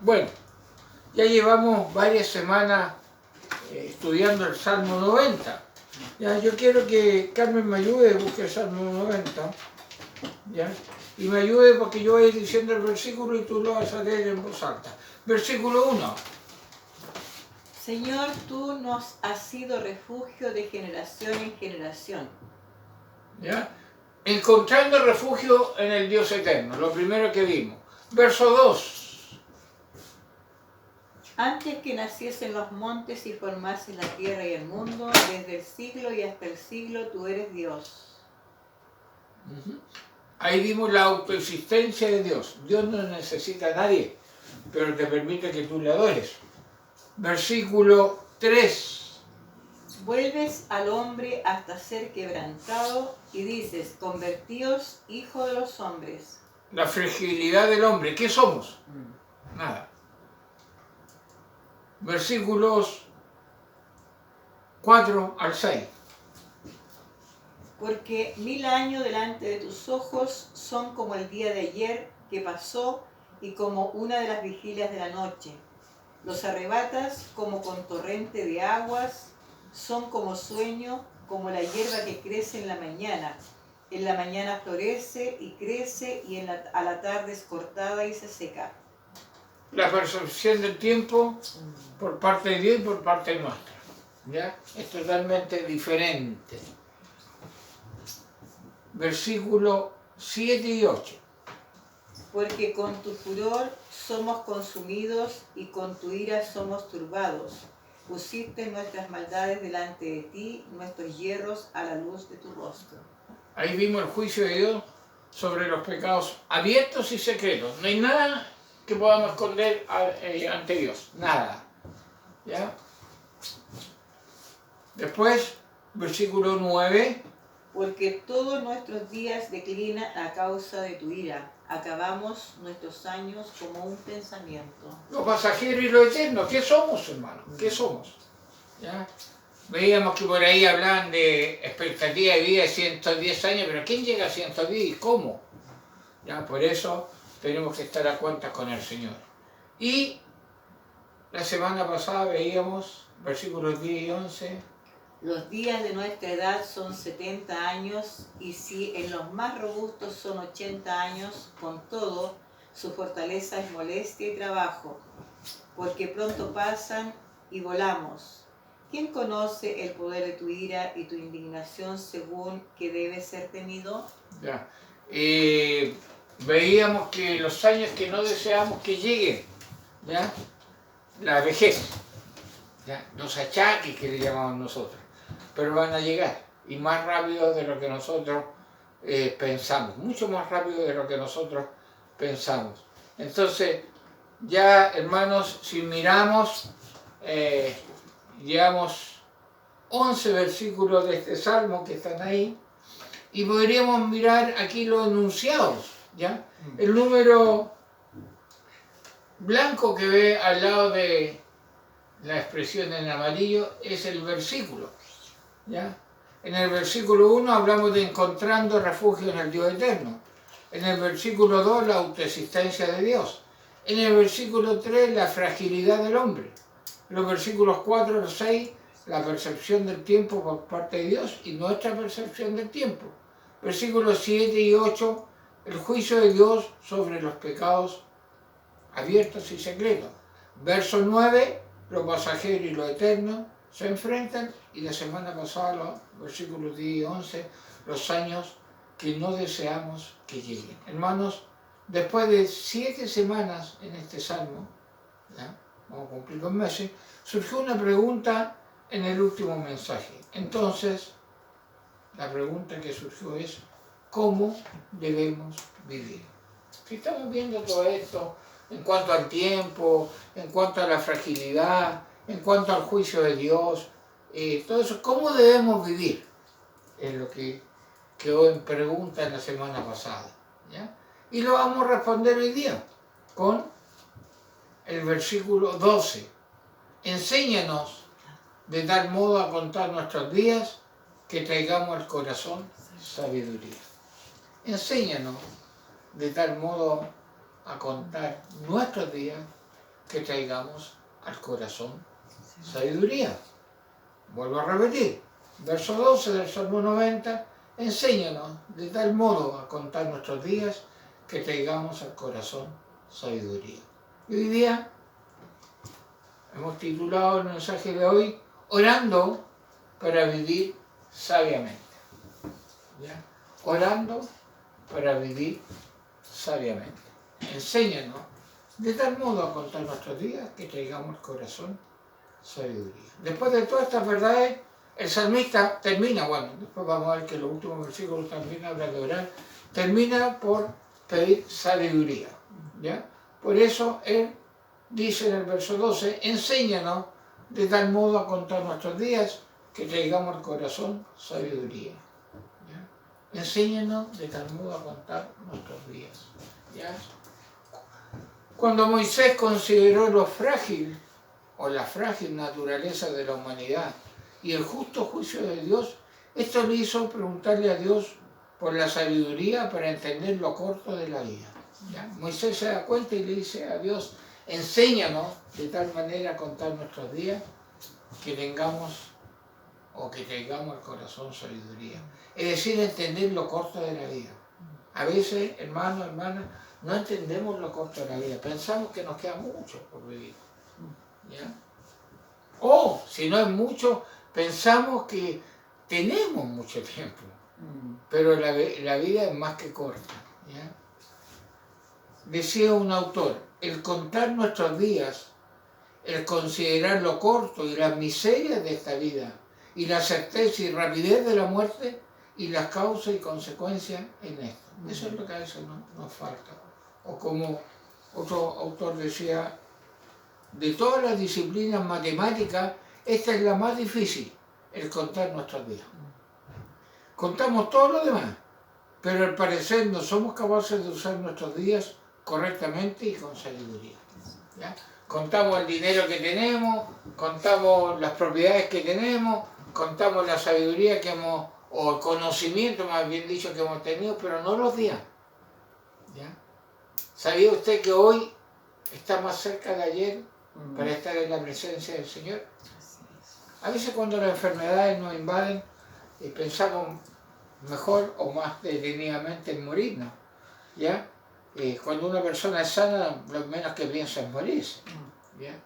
Bueno, ya llevamos varias semanas estudiando el Salmo 90. Ya, yo quiero que Carmen me ayude a buscar el Salmo 90. ¿Ya? Y me ayude porque yo voy a ir diciendo el versículo y tú lo vas a leer en voz alta. Versículo 1. Señor, tú nos has sido refugio de generación en generación. ¿Ya? Encontrando refugio en el Dios eterno, lo primero que vimos. Verso 2. Antes que naciesen los montes y formases la tierra y el mundo, desde el siglo y hasta el siglo tú eres Dios. Ahí vimos la autoexistencia de Dios. Dios no necesita a nadie, pero te permite que tú le adores. Versículo 3. Vuelves al hombre hasta ser quebrantado y dices, convertíos, hijo de los hombres. La fragilidad del hombre. ¿Qué somos? Nada. Versículos 4 al 6. Porque 1000 años delante de tus ojos son como el día de ayer que pasó y como una de las vigilias de la noche. Los arrebatas como con torrente de aguas, son como sueño, como la hierba que crece en la mañana. En la mañana florece y crece y a la tarde es cortada y se seca. La percepción del tiempo por parte de Dios y por parte nuestra. ¿Ya? Es totalmente diferente. Versículo 7 y 8. Porque con tu furor somos consumidos y con tu ira somos turbados. Pusiste nuestras maldades delante de ti, nuestros hierros a la luz de tu rostro. Ahí vimos el juicio de Dios sobre los pecados abiertos y secretos. No hay nada que podamos esconder ante Dios. Nada. ¿Ya? Después, versículo 9. Porque todos nuestros días declinan a causa de tu ira. Acabamos nuestros años como un pensamiento. Lo pasajero y lo eterno. ¿Qué somos, hermano? ¿Qué somos? ¿Ya? Veíamos que por ahí hablaban de expectativa de vida de 110 años, pero ¿quién llega a 110 y cómo? ¿Ya? Por eso tenemos que estar a cuentas con el Señor. Y la semana pasada veíamos versículos 10 y 11. Los días de nuestra edad son 70 años y si en los más robustos son 80 años, con todo, su fortaleza es molestia y trabajo, porque pronto pasan y volamos. ¿Quién conoce el poder de tu ira y tu indignación según que debe ser temido? Ya. Veíamos que los años que no deseamos que lleguen, ¿ya? La vejez, ¿ya? Los achaques que le llamamos nosotros, pero van a llegar y más rápido de lo que nosotros pensamos, mucho más rápido de lo que nosotros pensamos. Entonces, ya hermanos, si miramos, llevamos 11 versículos de este salmo que están ahí y podríamos mirar aquí los enunciados, ¿ya? El número blanco que ve al lado de la expresión en amarillo es el versículo, ¿ya? En el versículo 1 hablamos de encontrando refugio en el Dios eterno. En el versículo 2 la autoexistencia de Dios. En el versículo 3 la fragilidad del hombre. En los versículos 4 al 6 la percepción del tiempo por parte de Dios y nuestra percepción del tiempo. Versículos 7 y 8 el juicio de Dios sobre los pecados abiertos y secretos. Verso 9 lo pasajero y lo eterno se enfrentan y la semana pasada los versículos 10 y 11 los años que no deseamos que lleguen. Hermanos, después de 7 semanas en este salmo, ¿ya? Vamos a cumplir 2 meses, surgió una pregunta en el último mensaje. Entonces, la pregunta que surgió es, ¿cómo debemos vivir? Si estamos viendo todo esto en cuanto al tiempo, en cuanto a la fragilidad, en cuanto al juicio de Dios, todo eso, ¿cómo debemos vivir? Es lo que quedó en pregunta en la semana pasada, ¿ya? Y lo vamos a responder hoy día con el versículo 12. Enséñanos de tal modo a contar nuestros días que traigamos al corazón sabiduría. Enséñanos de tal modo a contar nuestros días que traigamos al corazón sabiduría. Vuelvo a repetir, verso 12 del Salmo 90, enséñanos de tal modo a contar nuestros días que traigamos al corazón sabiduría. Y hoy día hemos titulado el mensaje de hoy, orando para vivir sabiamente. ¿Ya? Orando para vivir sabiamente. Enséñanos de tal modo a contar nuestros días que traigamos al corazón sabiduría. Después de todas estas verdades, el salmista termina, bueno, después vamos a ver que los últimos versículos también hablan de orar, termina por pedir sabiduría. ¿Ya? Por eso él dice en el verso 12, enséñanos de tal modo a contar nuestros días que traigamos al corazón sabiduría. ¿Ya? Enséñanos de tal modo a contar nuestros días. ¿Ya? Cuando Moisés consideró lo frágil o la frágil naturaleza de la humanidad y el justo juicio de Dios, esto le hizo preguntarle a Dios por la sabiduría para entender lo corto de la vida. ¿Ya? Moisés se da cuenta y le dice a Dios, enséñanos de tal manera a contar nuestros días que tengamos o que traigamos al corazón sabiduría. Es decir, entender lo corto de la vida. A veces, hermanos, hermanas, no entendemos lo corto de la vida. Pensamos que nos queda mucho por vivir. ¿Ya? O, si no es mucho, pensamos que tenemos mucho tiempo. Pero la vida es más que corta. ¿Ya? Decía un autor, el contar nuestros días, el considerar lo corto y las miserias de esta vida, y la certeza y rapidez de la muerte, y las causas y consecuencias en esto. Eso es lo que a veces nos falta. O como otro autor decía, de todas las disciplinas matemáticas, esta es la más difícil, el contar nuestros días. Contamos todo lo demás, pero al parecer no somos capaces de usar nuestros días correctamente y con sabiduría. ¿Ya? Contamos el dinero que tenemos, contamos las propiedades que tenemos, contamos la sabiduría que hemos, o el conocimiento más bien dicho que hemos tenido, pero no los días. ¿Ya? ¿Sabía usted que hoy está más cerca de ayer para estar en la presencia del Señor? A veces cuando las enfermedades nos invaden, pensamos mejor o más detenidamente en morirnos. ¿Ya? Cuando una persona es sana, lo menos que piensa es morirse. ¿Ya?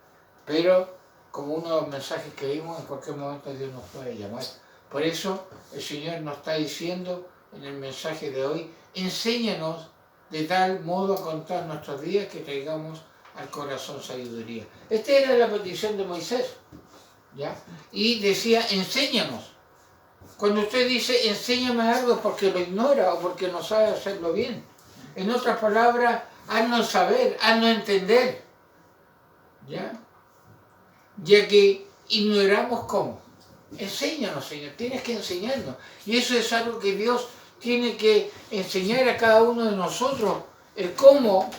Pero, como uno de los mensajes que vimos, en cualquier momento Dios nos puede llamar. Por eso el Señor nos está diciendo en el mensaje de hoy, enséñanos de tal modo a contar nuestros días que traigamos al corazón sabiduría. Esta era la petición de Moisés. ¿Ya? Y decía, enséñanos. Cuando usted dice, enséñame algo es porque lo ignora o porque no sabe hacerlo bien. En otras palabras, haznos saber, haznos entender. ¿Ya? Ya que ignoramos cómo. Enséñanos, Señor, tienes que enseñarnos. Y eso es algo que Dios tiene que enseñar a cada uno de nosotros, el cómo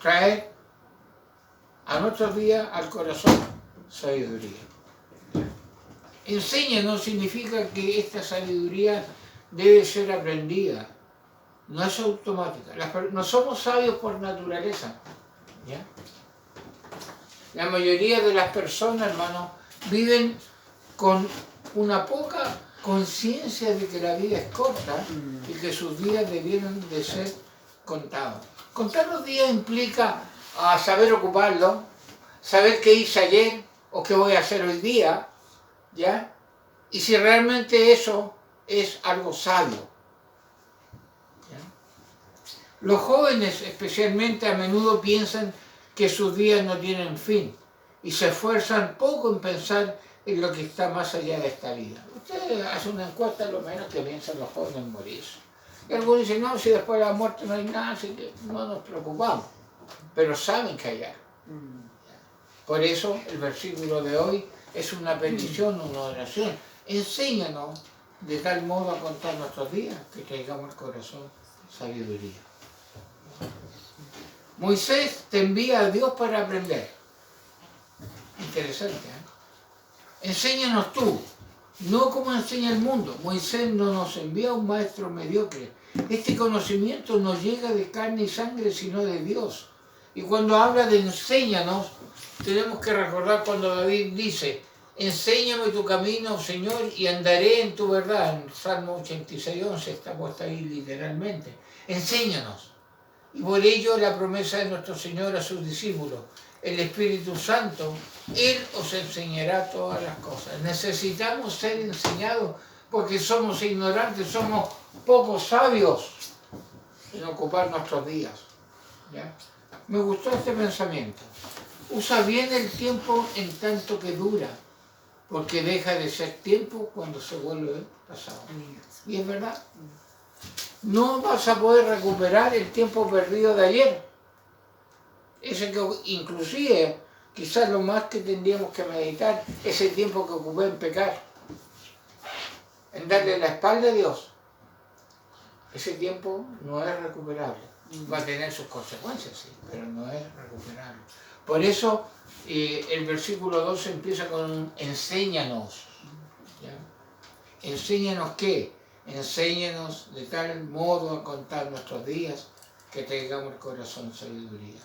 traer a nuestros días al corazón sabiduría. Enséñanos significa que esta sabiduría debe ser aprendida, no es automática. No somos sabios por naturaleza. ¿Ya? La mayoría de las personas, hermanos, viven con una poca conciencia de que la vida es corta y que sus días debieran de ser contados. Contar los días implica saber ocuparlos, saber qué hice ayer o qué voy a hacer hoy día, ¿ya? Y si realmente eso es algo sabio. ¿Ya? Los jóvenes especialmente a menudo piensan que sus días no tienen fin y se esfuerzan poco en pensar en lo que está más allá de esta vida. Usted hace una encuesta, lo menos que piensan los jóvenes en morirse. Y algunos dicen, no, si después de la muerte no hay nada, así que no nos preocupamos. Pero saben que hay algo. Por eso el versículo de hoy es una petición, una oración. Enséñanos de tal modo a contar nuestros días que traigamos al corazón sabiduría. Moisés te envía a Dios para aprender. Interesante, ¿eh? Enséñanos tú, no como enseña el mundo. Moisés no nos envía a un maestro mediocre. Este conocimiento no llega de carne y sangre, sino de Dios. Y cuando habla de enséñanos, tenemos que recordar cuando David dice, enséñame tu camino, Señor, y andaré en tu verdad. En Salmo 86:11 está puesta ahí literalmente. Enséñanos. Y por ello la promesa de nuestro Señor a sus discípulos, el Espíritu Santo, Él os enseñará todas las cosas. Necesitamos ser enseñados porque somos ignorantes, somos poco sabios en ocupar nuestros días. ¿Ya? Me gustó este pensamiento. Usa bien el tiempo en tanto que dura, porque deja de ser tiempo cuando se vuelve pasado. Y es verdad. No vas a poder recuperar el tiempo perdido de ayer. Ese que inclusive, quizás lo más que tendríamos que meditar, ese tiempo que ocupé en pecar, en darle la espalda a Dios. Ese tiempo no es recuperable. Va a tener sus consecuencias, sí, pero no es recuperable. Por eso el versículo 12 empieza con enséñanos. ¿Ya? ¿Enséñanos qué? Enséñanos de tal modo a contar nuestros días que tengamos el corazón sabiduría.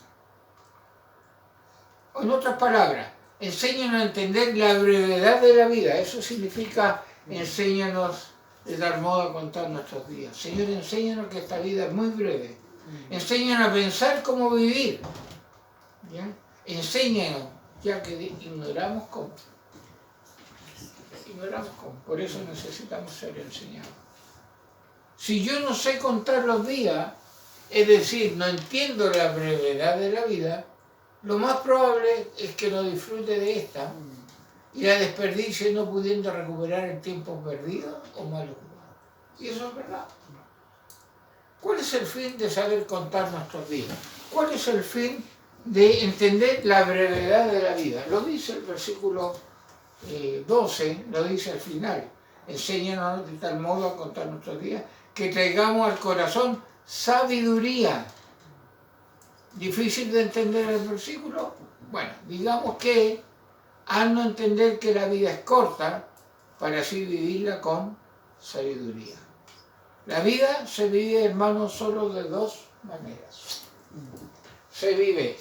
O en otras palabras, enséñanos a entender la brevedad de la vida. Eso significa enséñanos de tal modo a contar nuestros días. Señor, enséñanos que esta vida es muy breve. Enséñanos a pensar cómo vivir. ¿Ya? Enséñanos, ya que ignoramos cómo. Ignoramos cómo. Por eso necesitamos ser enseñados. Si yo no sé contar los días, es decir, no entiendo la brevedad de la vida, lo más probable es que no disfrute de esta y la desperdicie no pudiendo recuperar el tiempo perdido o mal ocupado. Y eso es verdad. ¿Cuál es el fin de saber contar nuestros días? ¿Cuál es el fin de entender la brevedad de la vida? Lo dice el versículo 12, lo dice al final. Enséñanos de tal modo a contar nuestros días que traigamos al corazón sabiduría. ¿Difícil de entender el versículo? Bueno, digamos que al no entender que la vida es corta, para así vivirla con sabiduría. La vida se vive, hermanos, solo de dos maneras. Se vive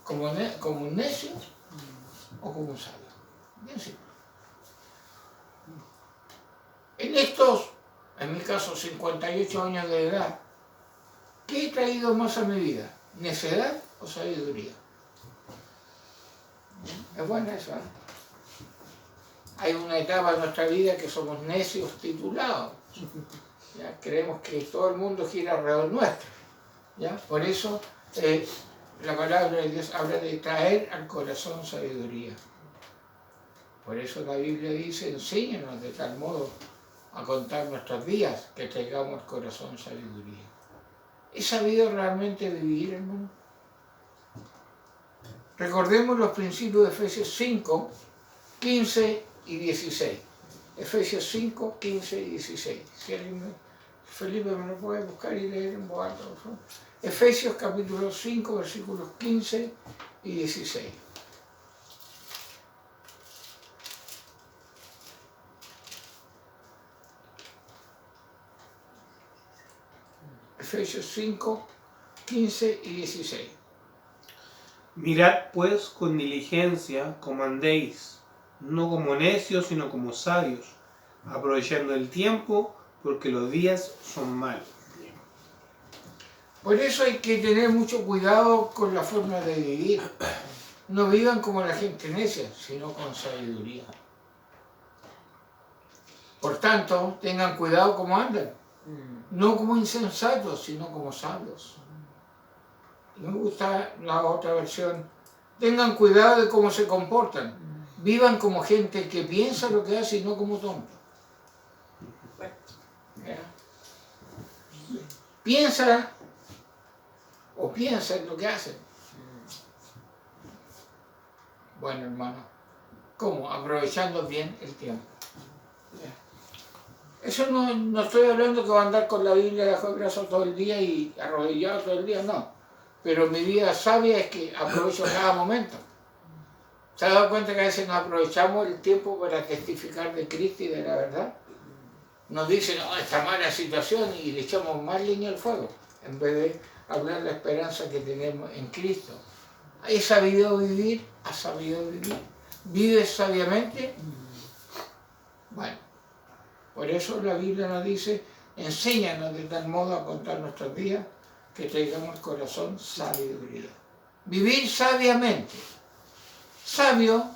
como un necio o como un sabio. Bien simple. En estos, en mi caso, 58 años de edad, ¿qué he traído más a mi vida? ¿Necedad o sabiduría? Es buena eso, ¿eh? Hay una etapa en nuestra vida que somos necios titulados. ¿Ya? Creemos que todo el mundo gira alrededor nuestro. ¿Ya? Por eso la palabra de Dios habla de traer al corazón sabiduría. Por eso la Biblia dice, enséñanos de tal modo a contar nuestros días que traigamos al corazón sabiduría. ¿Es sabido realmente vivir, hermano? Recordemos los principios de Efesios 5, 15 y 16. Efesios 5, 15 y 16. Si Felipe me lo puede buscar y leer en voz alta, por favor. Efesios capítulo 5, versículos 15 y 16. Efesios 5, 15 y 16. Mirad pues con diligencia como andéis, no como necios, sino como sabios, aprovechando el tiempo, porque los días son malos. Por eso hay que tener mucho cuidado con la forma de vivir. No vivan como la gente necia, sino con sabiduría. Por tanto, tengan cuidado como andan. No como insensatos, sino como sabios. Me gusta la otra versión. Tengan cuidado de cómo se comportan. Vivan como gente que piensa lo que hace y no como tontos. Piensa en lo que hacen. Bueno, hermano, ¿cómo? Aprovechando bien el tiempo. Eso no estoy hablando que voy a andar con la Biblia bajo el brazo todo el día y arrodillado todo el día, no. Pero mi vida sabia es que aprovecho cada momento. ¿Se ha dado cuenta que a veces nos aprovechamos el tiempo para testificar de Cristo y de la verdad? Nos dicen, esta mala situación y le echamos más leña al fuego, en vez de hablar de la esperanza que tenemos en Cristo. ¿He sabido vivir? ¿Has sabido vivir? ¿Vives sabiamente? Bueno, por eso la Biblia nos dice, enséñanos de tal modo a contar nuestros días que traigamos al corazón sabiduría. Vivir sabiamente. Sabio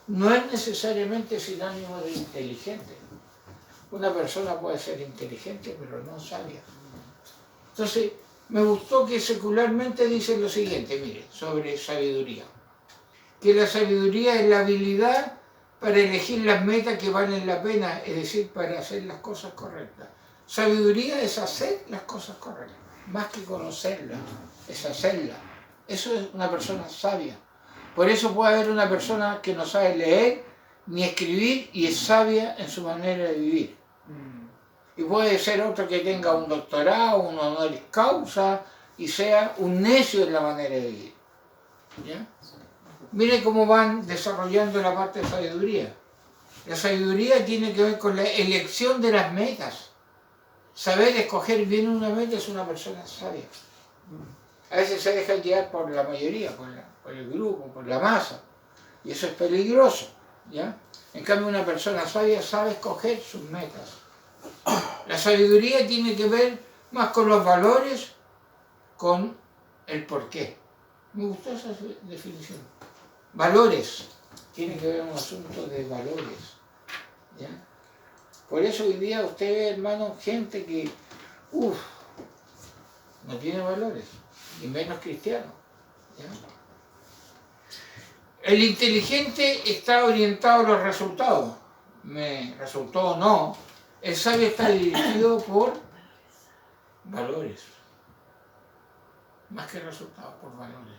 no es necesariamente sinónimo de inteligente. Una persona puede ser inteligente, pero no sabia. Entonces, me gustó que secularmente dice lo siguiente, mire, sobre sabiduría. Que la sabiduría es la habilidad para elegir las metas que valen la pena, es decir, para hacer las cosas correctas. Sabiduría es hacer las cosas correctas, más que conocerlas, es hacerlas. Eso es una persona sabia. Por eso puede haber una persona que no sabe leer ni escribir y es sabia en su manera de vivir. Y puede ser otro que tenga un doctorado, un honoris causa y sea un necio en la manera de vivir. ¿Ya? Mire cómo van desarrollando la parte de sabiduría. La sabiduría tiene que ver con la elección de las metas. Saber escoger bien una meta es una persona sabia. A veces se deja guiar por la mayoría, por el grupo, por la masa. Y eso es peligroso. ¿Ya? En cambio, una persona sabia sabe escoger sus metas. La sabiduría tiene que ver más con los valores, con el porqué. Me gustó esa definición. Valores. Tiene que ver con un asunto de valores. ¿Ya? Por eso hoy día usted ve, hermano, gente que, no tiene valores, y menos cristiano. ¿Ya? El inteligente está orientado a los resultados. Me resultó o no. El sabio está dirigido por valores. Más que resultados, por valores.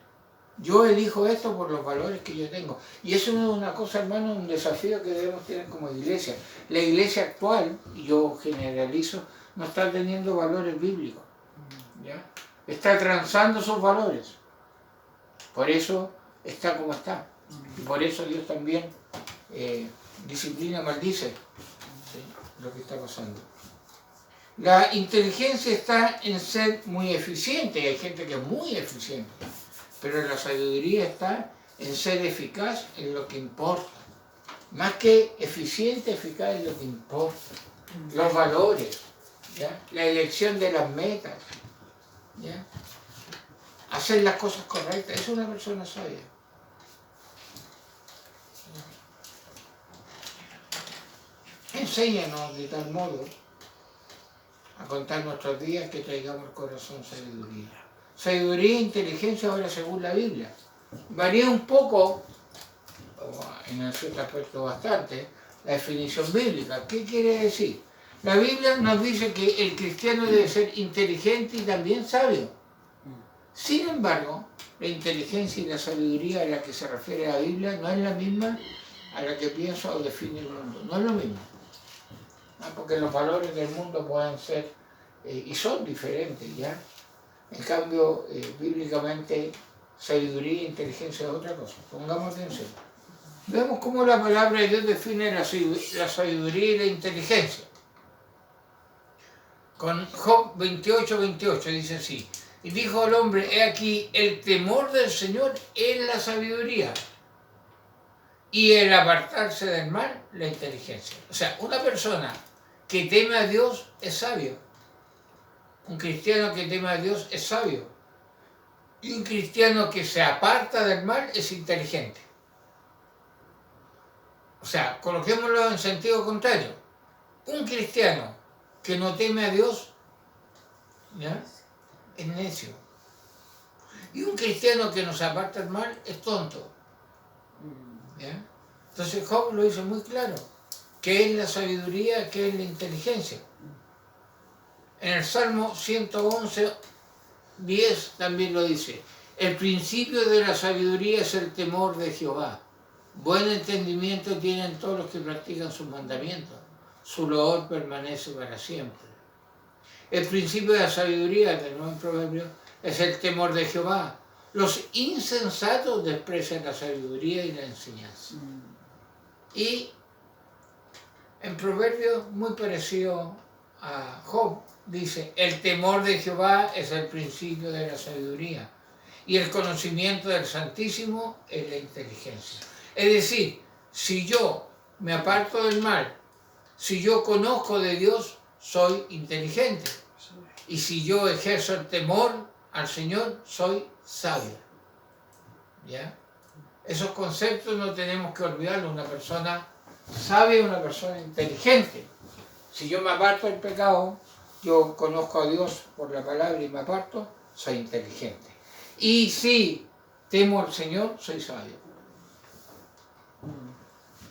Yo elijo esto por los valores que yo tengo. Y eso es una cosa, hermano, un desafío que debemos tener como iglesia. La iglesia actual, y yo generalizo, no está teniendo valores bíblicos. ¿Ya? Está transando sus valores. Por eso está como está. Y por eso Dios también disciplina, maldice, ¿sí?, lo que está pasando. La inteligencia está en ser muy eficiente. Hay gente que es muy eficiente. Pero la sabiduría está en ser eficaz en lo que importa. Más que eficiente, eficaz en lo que importa. Los valores, ¿ya? La elección de las metas, ¿ya? Hacer las cosas correctas. Es una persona sabia. Enséñanos de tal modo a contar nuestros días que traigamos al corazón sabiduría. Sabiduría e inteligencia ahora según la Biblia. Varía un poco, en cierto aspecto bastante, la definición bíblica. ¿Qué quiere decir? La Biblia nos dice que el cristiano debe ser inteligente y también sabio. Sin embargo, la inteligencia y la sabiduría a la que se refiere la Biblia no es la misma a la que piensa o define el mundo. No es lo mismo. Porque los valores del mundo pueden ser y son diferentes, ¿ya? En cambio, bíblicamente, sabiduría e inteligencia es otra cosa. Pongamos atención. Vemos cómo la palabra de Dios define la sabiduría y la inteligencia. Con Job 28:28 dice así: y dijo el hombre, he aquí, el temor del Señor es la sabiduría, y el apartarse del mal, la inteligencia. O sea, una persona que teme a Dios es sabio. Un cristiano que teme a Dios es sabio. Y un cristiano que se aparta del mal es inteligente. O sea, coloquémoslo en sentido contrario. Un cristiano que no teme a Dios, ¿ya?, es necio. Y un cristiano que no se aparta del mal es tonto. ¿Ya? Entonces Job lo dice muy claro. ¿Qué es la sabiduría? ¿Qué es la inteligencia? En el Salmo 111:10 también lo dice. El principio de la sabiduría es el temor de Jehová. Buen entendimiento tienen todos los que practican sus mandamientos. Su loor permanece para siempre. El principio de la sabiduría, del nuevo proverbio, es el temor de Jehová. Los insensatos desprecian la sabiduría y la enseñanza. Y en proverbio muy parecido a Job, dice, el temor de Jehová es el principio de la sabiduría y el conocimiento del Santísimo es la inteligencia. Es decir, si yo me aparto del mal, si yo conozco de Dios, soy inteligente. Y si yo ejerzo el temor al Señor, soy sabio. ¿Ya? Esos conceptos no tenemos que olvidarlos. Una persona sabia es una persona inteligente. Si yo me aparto del pecado, yo conozco a Dios por la palabra y me aparto, soy inteligente. Y si temo al Señor, soy sabio.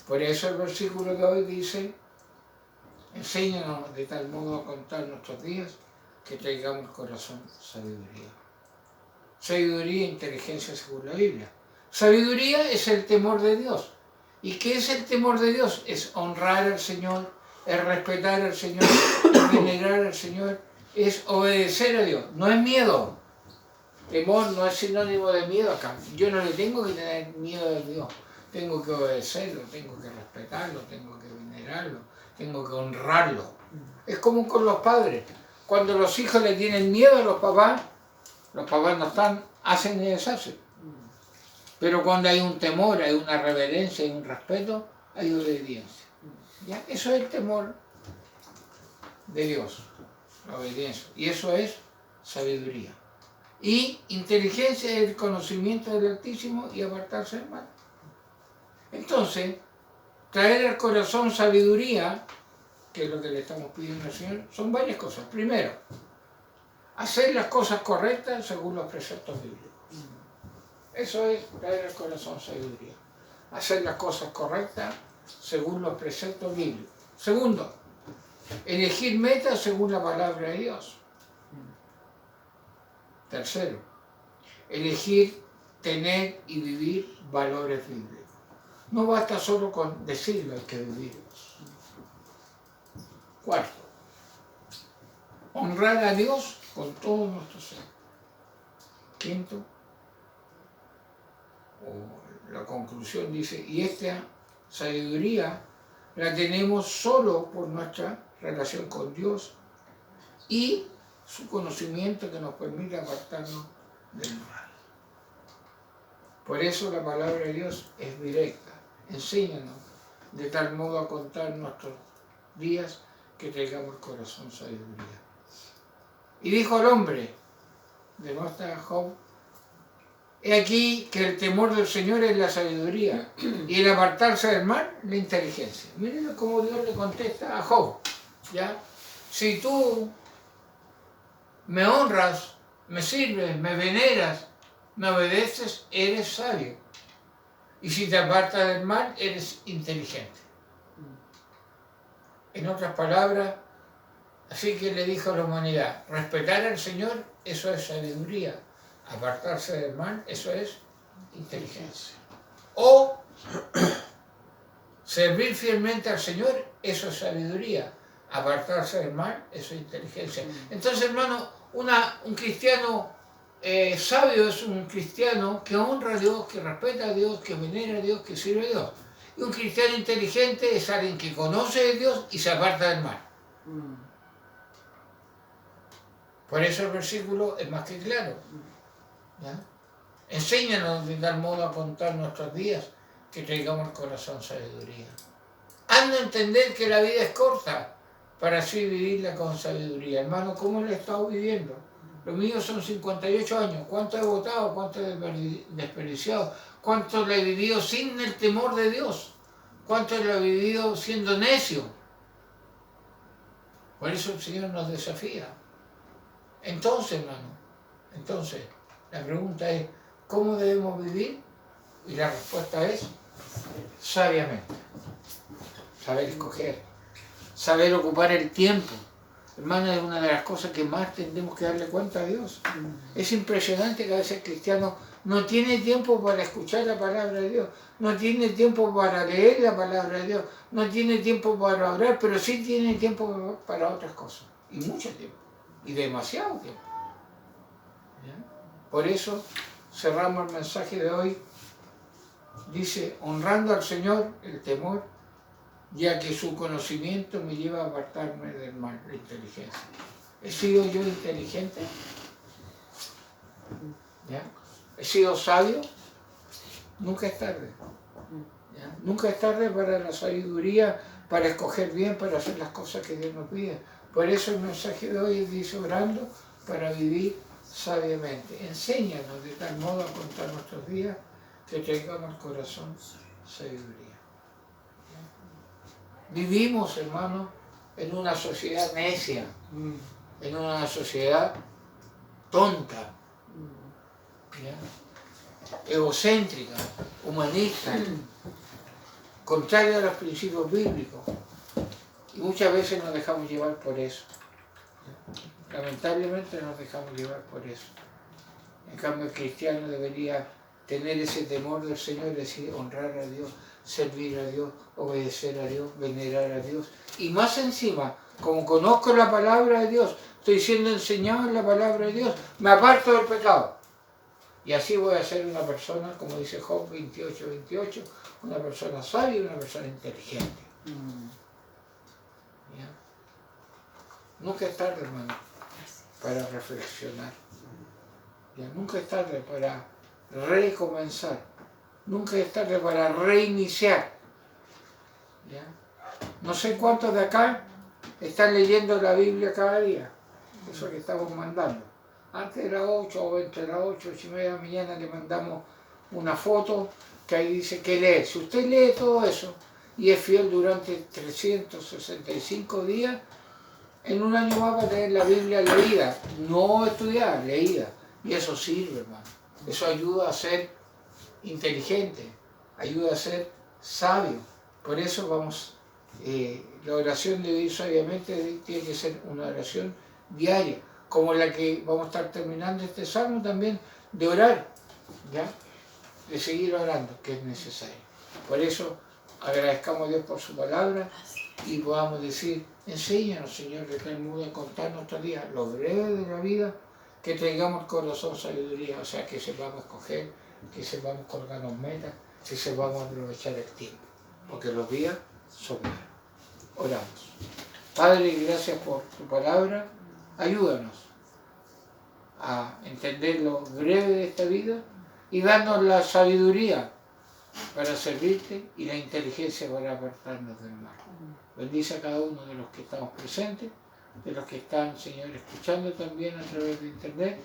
Por eso el versículo de hoy dice, enséñanos de tal modo a contar nuestros días que traigamos corazón sabiduría. Sabiduría e inteligencia según la Biblia. Sabiduría es el temor de Dios. ¿Y qué es el temor de Dios? Es honrar al Señor, es respetar al Señor, es venerar al Señor, es obedecer a Dios. No es miedo. Temor no es sinónimo de miedo acá. Yo no le tengo que tener miedo a Dios. Tengo que obedecerlo, tengo que respetarlo, tengo que venerarlo, tengo que honrarlo. Es como con los padres. Cuando los hijos le tienen miedo a los papás no están, hacen y deshacen. Pero cuando hay un temor, hay una reverencia, hay un respeto, hay obediencia. ¿Ya? Eso es el temor de Dios, la obediencia. Y eso es sabiduría. Y inteligencia es el conocimiento del Altísimo y apartarse del mal. Entonces, traer al corazón sabiduría, que es lo que le estamos pidiendo al Señor, son varias cosas. Primero, hacer las cosas correctas según los preceptos bíblicos. Eso es traer al corazón sabiduría. Hacer las cosas correctas según los preceptos bíblicos. Segundo, elegir metas según la palabra de Dios. Tercero, elegir, tener y vivir valores bíblicos. No basta solo con decirlo, hay que vivirlo. Cuarto, honrar a Dios con todo nuestro ser. Quinto, la conclusión dice, y esta sabiduría la tenemos solo por nuestra relación con Dios y su conocimiento que nos permite apartarnos del mal. Por eso la palabra de Dios es directa. Enséñanos de tal modo a contar nuestros días que traigamos el corazón sabiduría. Y dijo al hombre, de nuestra Job, he aquí que el temor del Señor es la sabiduría y el apartarse del mal, la inteligencia. Miren cómo Dios le contesta a Job. ¿Ya? Si tú me honras, me sirves, me veneras, me obedeces, eres sabio. Y si te apartas del mal, eres inteligente. En otras palabras, así que le dijo a la humanidad, respetar al Señor, eso es sabiduría. Apartarse del mal, eso es inteligencia. O servir fielmente al Señor, eso es sabiduría. Apartarse del mal, eso es inteligencia. Entonces, hermano, un cristiano sabio es un cristiano que honra a Dios, que respeta a Dios, que venera a Dios, que sirve a Dios. Y un cristiano inteligente es alguien que conoce de Dios y se aparta del mal. Por eso el versículo es más que claro. ¿Ya? Enséñanos de tal modo a contar nuestros días que traigamos el corazón sabiduría. Haznos entender que la vida es corta para así vivirla con sabiduría. Hermano, ¿cómo lo he estado viviendo? Los míos son 58 años. ¿Cuánto he votado? ¿Cuánto he desperdiciado? ¿Cuánto lo he vivido sin el temor de Dios? ¿Cuánto lo he vivido siendo necio? Por eso el Señor nos desafía. Entonces, hermano, la pregunta es, ¿cómo debemos vivir? Y la respuesta es, sabiamente. Saber escoger, saber ocupar el tiempo. Hermano, es una de las cosas que más tendremos que darle cuenta a Dios. Es impresionante que a veces el cristiano no tiene tiempo para escuchar la palabra de Dios, no tiene tiempo para leer la palabra de Dios, no tiene tiempo para orar, pero sí tiene tiempo para otras cosas. Y mucho tiempo. Y demasiado tiempo. ¿Ya? Por eso cerramos el mensaje de hoy. Dice, honrando al Señor, el temor ya que su conocimiento me lleva a apartarme del mal, la inteligencia. ¿He sido yo inteligente? ¿Ya? ¿He sido sabio? Nunca es tarde. ¿Ya? Nunca es tarde para la sabiduría, para escoger bien, para hacer las cosas que Dios nos pide. Por eso el mensaje de hoy dice orando para vivir sabiamente. Enséñanos de tal modo a contar nuestros días que tengamos el corazón sabiduría. Vivimos, hermanos, en una sociedad necia, en una sociedad tonta, ¿ya? Egocéntrica, humanista, contraria a los principios bíblicos. Y muchas veces nos dejamos llevar por eso. Lamentablemente nos dejamos llevar por eso. En cambio, el cristiano debería tener ese temor del Señor, es decir, honrar a Dios, servir a Dios, obedecer a Dios, venerar a Dios. Y más encima, como conozco la palabra de Dios, estoy siendo enseñado en la palabra de Dios, me aparto del pecado. Y así voy a ser una persona, como dice Job 28:28, una persona sabia y una persona inteligente. ¿Ya? Nunca es tarde, hermano, para reflexionar. ¿Ya? Nunca es tarde para recomenzar. Nunca es tarde para reiniciar. ¿Ya? No sé cuántos de acá están leyendo la Biblia cada día. Eso que estamos mandando. Antes de las 8 o entre las 8, 8:30 de la mañana le mandamos una foto que ahí dice que lee. Si usted lee todo eso y es fiel durante 365 días, en un año más va a tener la Biblia leída, no estudiada, leída. Y eso sirve, hermano. Eso ayuda a ser inteligente, ayuda a ser sabio. Por eso vamos, la oración de vivir sabiamente tiene que ser una oración diaria, como la que vamos a estar terminando este salmo también, de orar, ¿ya? De seguir orando, que es necesario. Por eso agradezcamos a Dios por su palabra y podamos decir, enséñanos, Señor, de tal modo a contar nuestros días, lo breve de la vida, que tengamos corazón sabiduría, o sea, que sepamos escoger, que sepamos colgarnos metas, que sepamos aprovechar el tiempo, porque los días son malos. Oramos. Padre, gracias por tu palabra, ayúdanos a entender lo breve de esta vida y darnos la sabiduría para servirte y la inteligencia para apartarnos del mal. Bendice a cada uno de los que estamos presentes, de los que están, Señor, escuchando también a través de internet,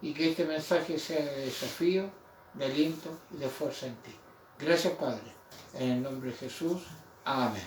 y que este mensaje sea de desafío, de aliento y de fuerza en ti. Gracias, Padre. En el nombre de Jesús. Amén.